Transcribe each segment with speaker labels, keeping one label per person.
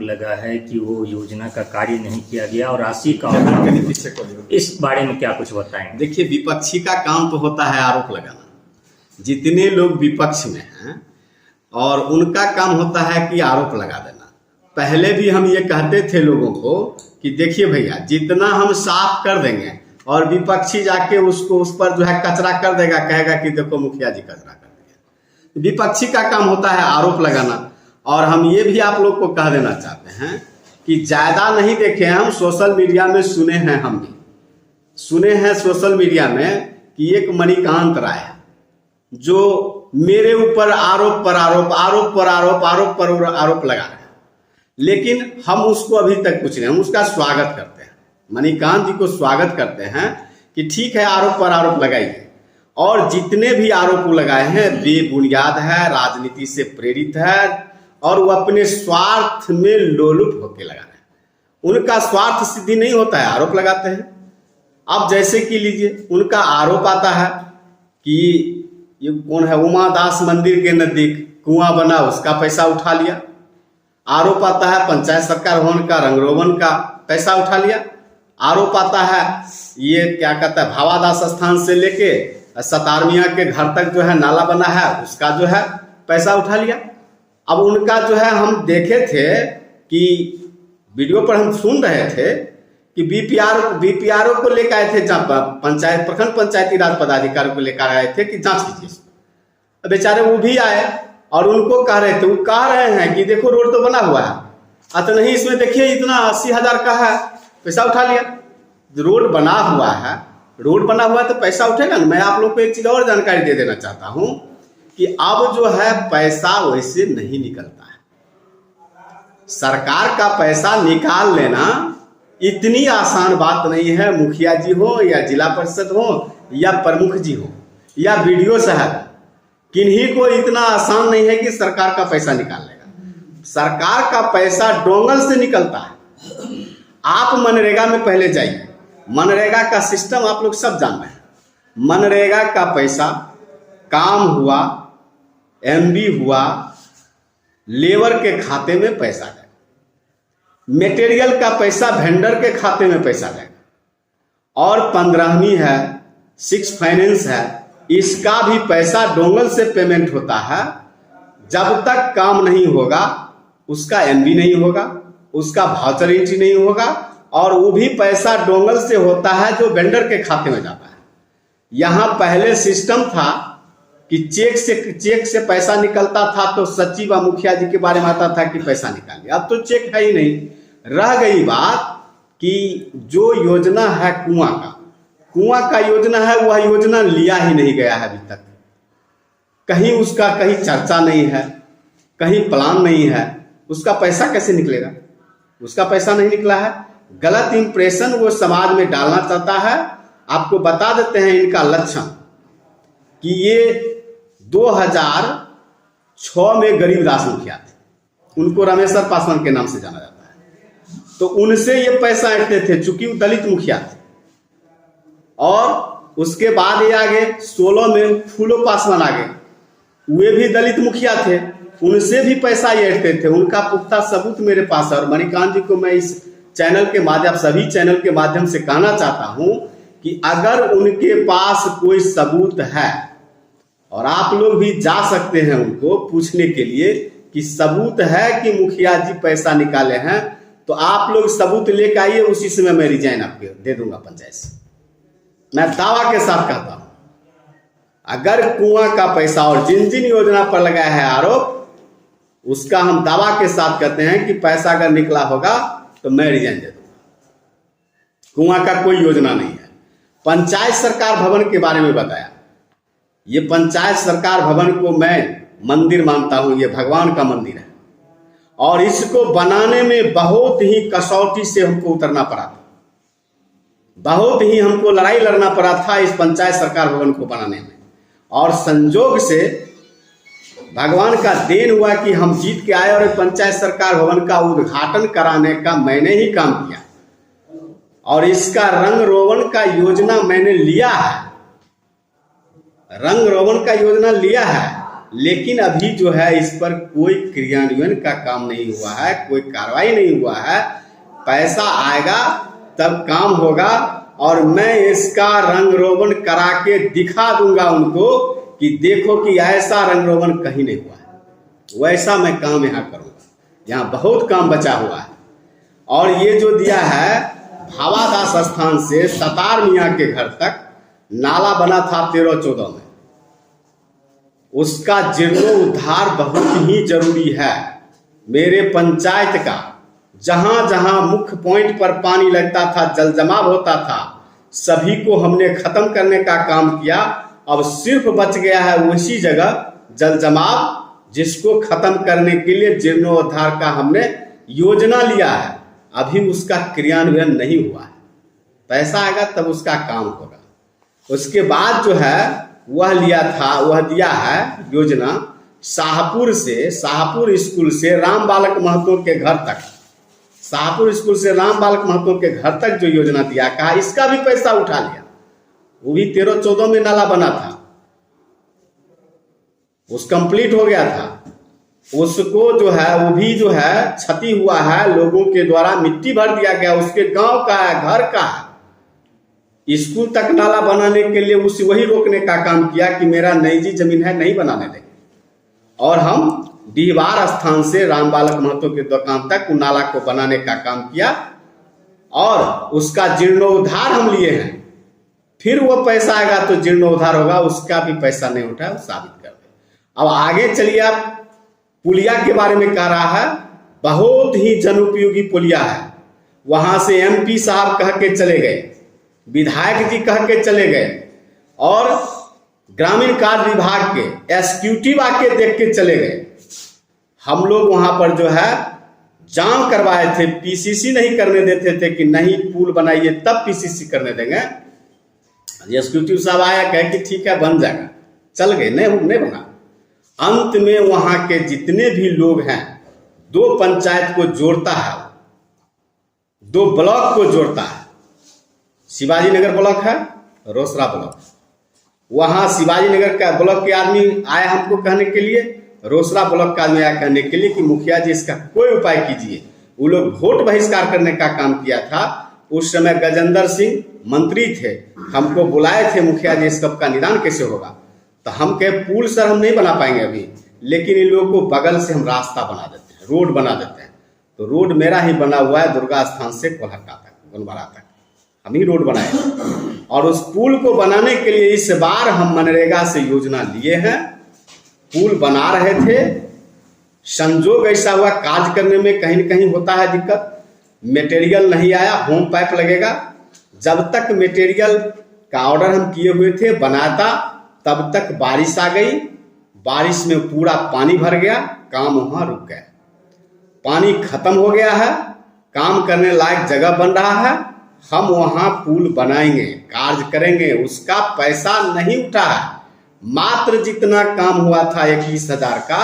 Speaker 1: लगा है कि वो योजना का कार्य नहीं किया गया और राशि का अभाव, इस बारे में क्या कुछ बताएं?
Speaker 2: देखिए, विपक्षी का काम तो होता है आरोप लगाना। जितने लोग विपक्ष में हैं और उनका काम होता है कि आरोप लगा देना। पहले भी हम ये कहते थे लोगों को कि देखिए भैया, जितना हम साफ कर देंगे और विपक्षी जाके उसको उस पर जो है कचरा कर देगा, कहेगा कि देखो मुखिया जी कचरा कर दिया। विपक्षी का काम होता है आरोप लगाना। और हम ये भी आप लोग को कह देना चाहते हैं कि ज्यादा नहीं देखे, हम सोशल मीडिया में सुने हैं, हम भी सुने हैं सोशल मीडिया में कि एक मणिकांत राय है जो मेरे ऊपर आरोप पर आरोप, आरोप पर आरोप, आरोप पर आरोप लगा रहे हैं। लेकिन हम उसको अभी तक कुछ नहीं, हम उसका स्वागत करते हैं, मणिकांत जी को स्वागत करते हैं कि ठीक है, आरोप पर आरोप लगाइए। और जितने भी आरोप लगाए हैं बेबुनियाद है, राजनीति से प्रेरित है और वो अपने स्वार्थ में लोलुप होकर लगा रहे हैं। उनका स्वार्थ सिद्धि नहीं होता है, आरोप लगाते हैं। अब जैसे कि लीजिए, उनका आरोप आता है कि ये कौन है, उमा दास मंदिर के नजदीक कुआं बना, उसका पैसा उठा लिया। आरोप आता है पंचायत सरकार भवन का रंगरोगन का पैसा उठा लिया। आरोप आता है ये क्या कहता है, भावादास स्थान से लेके सतारमिया के घर तक जो है नाला बना है, उसका जो है पैसा उठा लिया। अब उनका जो है हम देखे थे कि वीडियो पर हम सुन रहे थे कि बीपीआरओ को लेकर आए थे, पंचायत प्रखंड पंचायती राज पदाधिकारी को लेकर आए थे कि जांच कीजिए। बेचारे वो भी आए और उनको कह रहे थे, वो कह रहे हैं कि देखो रोड तो बना हुआ है, तो नहीं इसमें देखिए इतना 80,000 का है, पैसा उठा लिया। रोड बना हुआ है, रोड बना हुआ है तो पैसा उठेगा ना। मैं आप लोग को एक चीज और जानकारी दे देना चाहता हूं कि अब जो है पैसा वैसे नहीं निकलता है। सरकार का पैसा निकाल लेना इतनी आसान बात नहीं है। मुखिया जी हो या जिला परिषद हो या प्रमुख जी हो या वीडियो साहब, किन्हीं को इतना आसान नहीं है कि सरकार का पैसा निकाल लेगा। सरकार का पैसा डोंगल से निकलता है। आप मनरेगा में पहले जाइए, मनरेगा का सिस्टम आप लोग सब जान रहे हैं। मनरेगा का पैसा काम हुआ, एमबी हुआ, लेबर के खाते में पैसा जाएगा, मटेरियल का पैसा वेंडर के खाते में पैसा जाएगा, और 15वीं है, 6 फाइनेंस है, इसका भी पैसा डोंगल से पेमेंट होता है। जब तक काम नहीं होगा उसका एमबी नहीं होगा, उसका वाउचर एंट्री नहीं होगा, और वो भी पैसा डोंगल से होता है जो वेंडर के खाते में जाता है। यहां पहले सिस्टम था कि चेक से पैसा निकलता था तो सचिव व मुखिया जी के बारे में आता था कि पैसा निकालिए। अब तो चेक है ही नहीं। रह गई बात कि जो योजना है कुआं का योजना है, वह योजना लिया ही नहीं गया है अभी तक। कहीं उसका कहीं चर्चा नहीं है, कहीं प्लान नहीं है। उसका पैसा कैसे निकलेगा? उसका पैसा नहीं निकला है। गलत इंप्रेशन वो समाज में डालना चाहता है। आपको बता देते हैं इनका लक्षण कि ये 2006 में गरीबदास मुखिया थे, उनको रामेश्वर पासवान के नाम से जाना जाता है। तो उनसे ये पैसा ऐंठते थे, चूंकि वो दलित मुखिया थे। और उसके बाद ये आगे 16 में फूलो पासवान आ गए, वे भी दलित मुखिया थे, उनसे भी पैसा ये ऐंठते थे। उनका पुख्ता सबूत मेरे पास है। और मणिकांत जी को मैं इस चैनल के माध्यम, सभी चैनल के माध्यम से कहना चाहता हूं कि अगर उनके पास कोई सबूत है, और आप लोग भी जा सकते हैं उनको पूछने के लिए कि सबूत है कि मुखिया जी पैसा निकाले हैं, तो आप लोग सबूत लेकर आइए। उसी समय मैं रिजाइन आपको दे दूंगा पंचायत से। मैं दावा के साथ कहता हूं, अगर कुआं का पैसा और जिन जिन योजना पर लगाया है आरोप, उसका हम दावा के साथ कहते हैं कि पैसा अगर निकला होगा तो मैं रिजाइन दे दूंगा। कुआं का कोई योजना नहीं है। पंचायत सरकार भवन के बारे में बताया, ये पंचायत सरकार भवन को मैं मंदिर मानता हूं, ये भगवान का मंदिर है। और इसको बनाने में बहुत ही कसौटी से हमको उतरना पड़ा था, बहुत ही हमको लड़ाई लड़ना पड़ा था इस पंचायत सरकार भवन को बनाने में। और संजोग से भगवान का देन हुआ कि हम जीत के आए और पंचायत सरकार भवन का उद्घाटन कराने का मैंने ही काम किया। और इसका रंग रोगन का योजना मैंने लिया है, रंग रोगन का योजना लिया है। लेकिन अभी जो है इस पर कोई क्रियान्वयन का काम नहीं हुआ है, कोई कार्रवाई नहीं हुआ है। पैसा आएगा तब काम होगा और मैं इसका रंग रोगन करा के दिखा दूंगा उनको कि देखो कि ऐसा रंग रोगन कहीं नहीं हुआ है। वैसा मैं काम यहाँ करूँगा। यहाँ बहुत काम बचा हुआ है। और ये जो दिया है भावादास स्थान से सतार मियाँ के घर तक नाला बना था 13-14 में, उसका जीर्णोद्धार बहुत ही जरूरी है। मेरे पंचायत का जहां जहां मुख्य पॉइंट पर पानी लगता था, जल जमाव होता था, सभी को हमने खत्म करने का काम किया। अब सिर्फ बच गया है उसी जगह जल जमाव, जिसको खत्म करने के लिए जीर्णोद्धार का हमने योजना लिया है। अभी उसका क्रियान्वयन नहीं हुआ है। पैसा आएगा तब उसका काम होगा। उसके बाद जो है वह दिया है योजना शाहपुर स्कूल से राम बालक महतो के घर तक, शाहपुर स्कूल से राम बालक महतो के घर तक जो योजना दिया, कहा इसका भी पैसा उठा लिया। वो भी 13-14 में नाला बना था, उस कंप्लीट हो गया था। उसको जो है वो भी जो है क्षति हुआ है, लोगों के द्वारा मिट्टी भर दिया गया। उसके गांव का है, घर का है। स्कूल तक नाला बनाने के लिए वही रोकने का काम किया कि मेरा निजी जमीन है, नहीं बनाने देंगे। और हम डीहवार स्थान से राम बालक महतो के दुकान तक उन नाला को बनाने का काम किया और उसका जीर्णोद्धार हम लिए हैं। फिर वो पैसा आएगा तो जीर्णोद्धार होगा, उसका भी पैसा नहीं उठा, वो साबित कर दे। अब आगे चलिए, आप पुलिया के बारे में कह रहा है, बहुत ही जनोपयोगी पुलिया है। वहां से MP साहब कह के चले गए, विधायक जी कह के चले गए और ग्रामीण कार्य विभाग के एग्जीक्यूटिव आके देख के चले गए। हम लोग वहां पर जो है जाम करवाए थे, PCC नहीं करने देते थे कि नहीं पुल बनाइए तब PCC करने देंगे। एग्जीक्यूटिव साहब आया, कहे कि ठीक है बन जाएगा, चल गए, नहीं बना। अंत में वहां के जितने भी लोग हैं, 2 पंचायत को जोड़ता है, 2 ब्लॉक को जोड़ता है। शिवाजी नगर ब्लॉक है, रोसड़ा ब्लॉक। वहां शिवाजी नगर का ब्लॉक के आदमी आए हमको कहने के लिए, रोसड़ा ब्लॉक का आदमी आया कहने के लिए कि मुखिया जी इसका कोई उपाय कीजिए। वो लोग वोट बहिष्कार करने का काम किया था। उस समय गजेंद्र सिंह मंत्री थे, हमको बुलाए थे, मुखिया जी इसका निदान कैसे होगा। तो हम कहे पुल सर हम नहीं बना पाएंगे अभी, लेकिन इन लोगों को बगल से हम रास्ता बना देते हैं, रोड बना देते हैं। तो रोड मेरा ही बना हुआ है, दुर्गा स्थान से कोलहट्टा तक, बनवारा तक हम ही रोड बनाए। और उस पुल को बनाने के लिए इस बार हम मनरेगा से योजना लिए हैं। पुल बना रहे थे, संजोग ऐसा हुआ कार्य करने में कहीं न कहीं होता है दिक्कत, मटेरियल नहीं आया, होम पाइप लगेगा। जब तक मटेरियल का ऑर्डर हम किए हुए थे बनाता, तब तक बारिश आ गई। बारिश में पूरा पानी भर गया, काम वहां रुक गया। पानी खत्म हो गया है, काम करने लायक जगह बन रहा है। हम वहां पुल बनाएंगे, कार्य करेंगे, उसका पैसा नहीं उठा है। मात्र जितना काम हुआ था 21,000 का,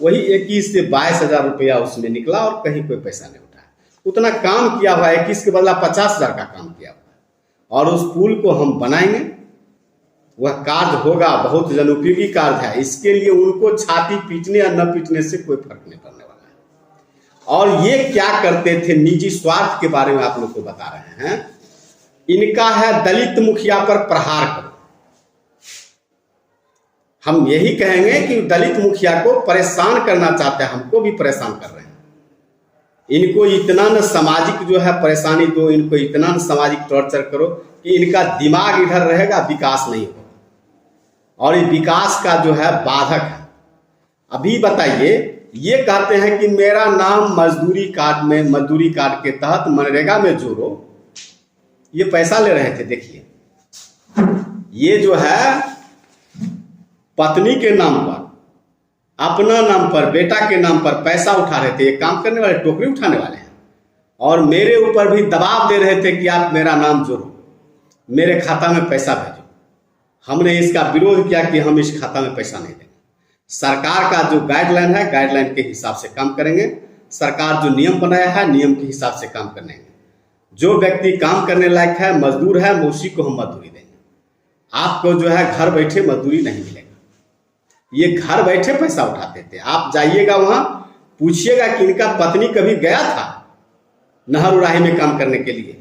Speaker 2: वही 21 से 22,000 रुपया उसमें निकला और कहीं कोई पैसा नहीं उठा है। उतना काम किया हुआ है, 21 के बदला 50,000 का काम किया हुआ है। और उस पुल को हम बनाएंगे, वह कार्य होगा, बहुत जनोपयोगी कार्य है। इसके लिए उनको छाती पीटने या न पीटने से कोई फर्क नहीं पड़ने वाला है। और ये क्या करते थे, निजी स्वार्थ के बारे में आप लोग को बता रहे हैं। इनका है दलित मुखिया पर प्रहार करो। हम यही कहेंगे कि दलित मुखिया को परेशान करना चाहते हैं, हमको भी परेशान कर रहे हैं। इनको इतना न सामाजिक जो है परेशानी दो, इनको इतना न सामाजिक टॉर्चर करो कि इनका दिमाग इधर रहेगा, विकास नहीं होगा। और ये विकास का जो है बाधक है। अभी बताइए, ये कहते हैं कि मेरा नाम मजदूरी कार्ड के तहत मनरेगा में जोड़ो। ये पैसा ले रहे थे। देखिए, ये जो है पत्नी के नाम पर, अपना नाम पर, बेटा के नाम पर पैसा उठा रहे थे। ये काम करने वाले टोकरी उठाने वाले हैं। और मेरे ऊपर भी दबाव दे रहे थे कि आप मेरा नाम जोड़ो, मेरे खाता में पैसा भेजो। हमने इसका विरोध किया कि हम इस खाता में पैसा नहीं देंगे। सरकार का जो गाइडलाइन है, गाइडलाइन के हिसाब से काम करेंगे। सरकार जो नियम बनाया है, नियम के हिसाब से काम करेंगे। जो व्यक्ति काम करने लायक है, मजदूर है, उसी को हम मजदूरी देंगे। आपको जो है घर बैठे मजदूरी नहीं मिलेगा। ये घर बैठे पैसा उठाते थे। आप जाइएगा वहां, पूछिएगा कि इनका पत्नी कभी गया था नहर उड़ाही में काम करने के लिए,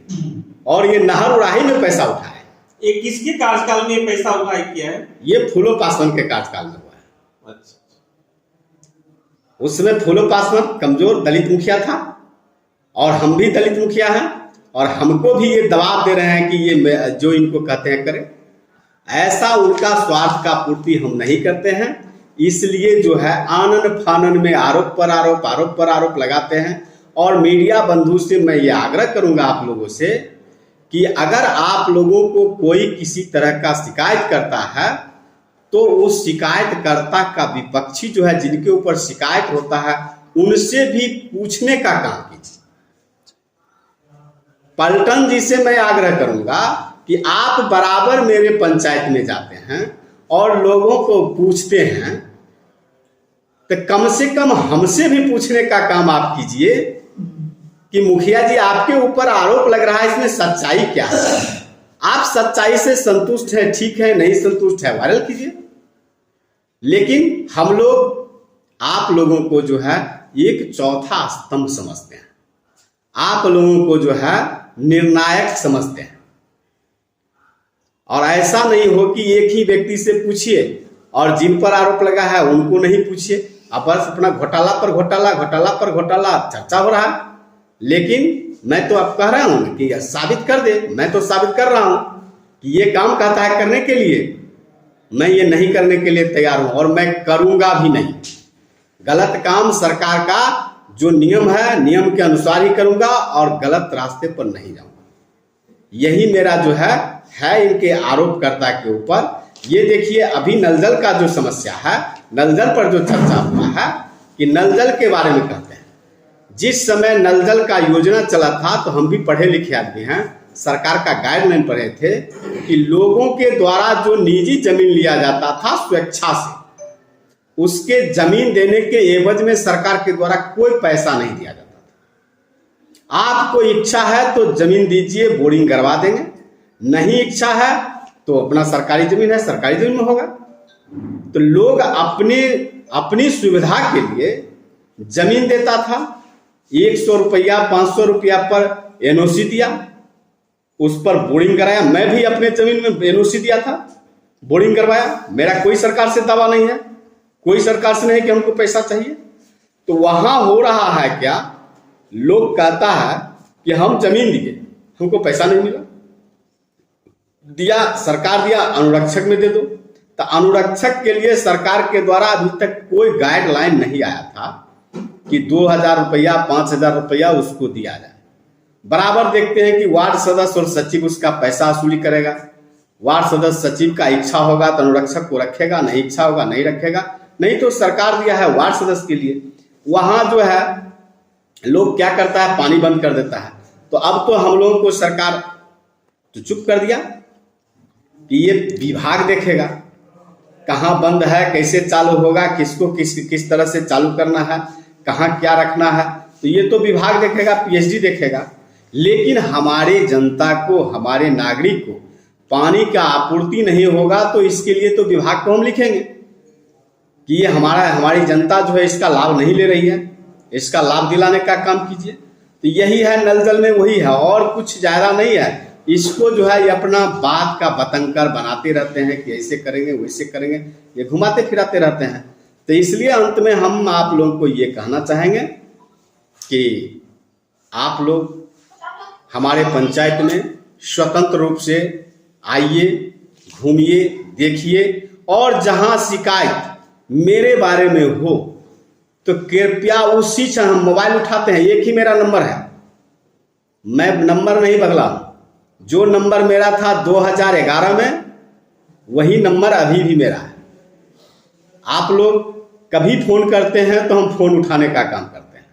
Speaker 2: और ये नहर उड़ाही में पैसा उठाए।
Speaker 3: ये किसके कार्यकाल में पैसा उठाया किया है?
Speaker 2: ये फूलो पासवान के कार्यकाल में हुआ है।
Speaker 3: अच्छा।
Speaker 2: उस समय फूलो पासवान कमजोर दलित मुखिया था, और हम भी दलित मुखिया हैं, और हमको भी ये दबाव दे रहे हैं कि ये जो इनको कहते हैं करें। ऐसा उनका स्वार्थ का पूर्ति हम नहीं करते हैं, इसलिए जो है आनन फानन में आरोप पर आरोप लगाते हैं। और मीडिया बंधु से मैं ये आग्रह करूंगा आप लोगों से कि अगर आप लोगों को कोई किसी तरह का शिकायत करता है तो उस शिकायतकर्ता का विपक्षी जो है, जिनके ऊपर शिकायत होता है, उनसे भी पूछने का काम कीजिए। पलटन जी से मैं आग्रह करूंगा कि आप बराबर मेरे पंचायत में जाते हैं और लोगों को पूछते हैं, तो कम से कम हमसे भी पूछने का काम आप कीजिए कि मुखिया जी आपके ऊपर आरोप लग रहा है, इसमें सच्चाई क्या है। आप सच्चाई से संतुष्ट है, ठीक है, नहीं संतुष्ट है, वायरल कीजिए। लेकिन हम लोग आप लोगों को जो है एक चौथा स्तंभ समझते हैं, आप लोगों को जो है निर्णायक समझते हैं। और ऐसा नहीं हो कि एक ही व्यक्ति से पूछिए और जिन पर आरोप लगा है उनको नहीं पूछिए। अब बस अपना घोटाला पर घोटाला चर्चा हो रहा है, लेकिन मैं तो अब कह रहा हूं कि साबित कर दे। मैं तो साबित कर रहा हूं कि ये काम कहता है करने के लिए, मैं ये नहीं करने के लिए तैयार हूं, और मैं करूंगा भी नहीं। गलत काम सरकार का जो नियम है, नियम के अनुसार ही करूंगा, और गलत रास्ते पर नहीं जाऊंगा। यही मेरा जो है इनके आरोपकर्ता के ऊपर। ये देखिए, अभी नल जल का जो समस्या है, नल जल पर जो चर्चा हुआ है कि नल जल के बारे में कहते हैं, जिस समय नल जल का योजना चला था तो हम भी पढ़े लिखे आदमी हैं, सरकार का गाइडलाइन पढ़े थे कि लोगों के द्वारा जो निजी जमीन लिया जाता था स्वेच्छा से, उसके जमीन देने के एवज में सरकार के द्वारा कोई पैसा नहीं दिया जाता था। आपको इच्छा है तो जमीन दीजिए, बोरिंग करवा देंगे, नहीं इच्छा है तो अपना सरकारी जमीन है, सरकारी जमीन में होगा। तो लोग अपनी सुविधा के लिए जमीन देता था। 100 रुपया 500 रुपया पर एनओसी दिया, उस पर बोरिंग कराया। मैं भी अपने जमीन में एनओसी दिया था, बोरिंग करवाया। मेरा कोई सरकार से दावा नहीं है, कोई सरकार से नहीं कि हमको पैसा चाहिए। तो वहां हो रहा है क्या, लोग कहता है कि हम जमीन दिए, हमको पैसा नहीं मिला, दिया सरकार दिया, अनुरक्षक में दे दो। तो अनुरक्षक के लिए सरकार के द्वारा अभी तक कोई गाइडलाइन नहीं आया था कि 2000 रुपया 5000 रुपया उसको दिया जाए। बराबर देखते हैं कि वार्ड सदस्य और सचिव उसका पैसा वसूली करेगा। वार्ड सदस्य सचिव का इच्छा होगा तो अनुरक्षक को रखेगा, नहीं इच्छा होगा नहीं रखेगा। नहीं तो सरकार दिया है वार्ड सदस्य के लिए, वहां जो है लोग क्या करता है, पानी बंद कर देता है। तो अब तो हम लोगों को सरकार तो चुप कर दिया कि ये विभाग देखेगा कहाँ बंद है, कैसे चालू होगा, किसको किस तरह से चालू करना है, कहाँ क्या रखना है, तो ये तो विभाग देखेगा, पीएचडी देखेगा। लेकिन हमारे जनता को, हमारे नागरिक को पानी का आपूर्ति नहीं होगा तो इसके लिए तो विभाग को हम लिखेंगे कि ये हमारी जनता जो है इसका लाभ नहीं ले रही है, इसका लाभ दिलाने का काम कीजिए। तो यही है नल जल में, वही है, और कुछ ज्यादा नहीं है। इसको जो है ये अपना बात का बतंकर बनाते रहते हैं कि ऐसे करेंगे वैसे करेंगे, ये घुमाते फिराते रहते हैं। तो इसलिए अंत में हम आप लोगों को ये कहना चाहेंगे कि आप लोग हमारे पंचायत में स्वतंत्र रूप से आइए, घूमिए, देखिए, और जहां शिकायत मेरे बारे में हो तो कृपया उसी क्षण, हम मोबाइल उठाते हैं, एक ही मेरा नंबर है, मैं नंबर नहीं बदला हूं। जो नंबर मेरा था 2011 में वही नंबर अभी भी मेरा है। आप लोग कभी फोन करते हैं तो हम फोन उठाने का काम करते हैं।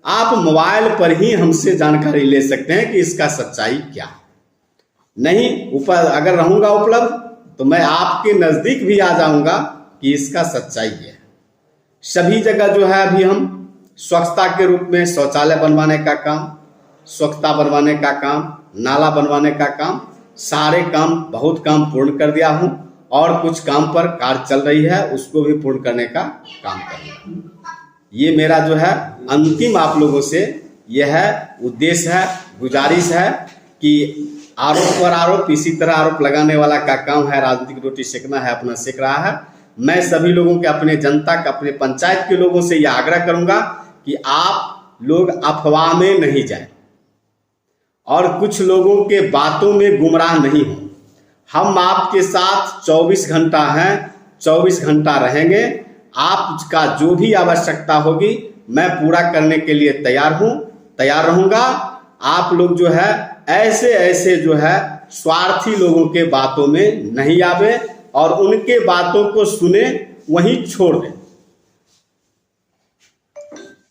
Speaker 2: आप मोबाइल पर ही हमसे जानकारी ले सकते हैं कि इसका सच्चाई क्या है। नहीं ऊपर अगर रहूंगा उपलब्ध तो मैं आपके नजदीक भी आ जाऊंगा कि इसका सच्चाई है। सभी जगह जो है अभी हम स्वच्छता के रूप में शौचालय बनवाने का काम, स्वच्छता बनवाने का काम, नाला बनवाने का काम, सारे काम, बहुत काम पूर्ण कर दिया हूं। और कुछ काम पर कार्य चल रही है, उसको भी पूर्ण करने का काम करूँगा। ये मेरा जो है अंतिम आप लोगों से यह है उद्देश्य है, गुजारिश है कि आरोप पर आरोप, इसी तरह आरोप लगाने वाला का काम है राजनीतिक रोटी सेकना है, अपना सेक रहा है। मैं सभी लोगों के, अपने जनता का, अपने पंचायत के लोगों से यह आग्रह करूंगा कि आप लोग अफवाह में नहीं जाएं और कुछ लोगों के बातों में गुमराह नहीं हो। हम आपके साथ 24 घंटा हैं, 24 घंटा रहेंगे। आपका जो भी आवश्यकता होगी मैं पूरा करने के लिए तैयार रहूंगा। आप लोग जो है ऐसे जो है स्वार्थी लोगों के बातों में नहीं आवे और उनके बातों को सुने वहीं छोड़ दें।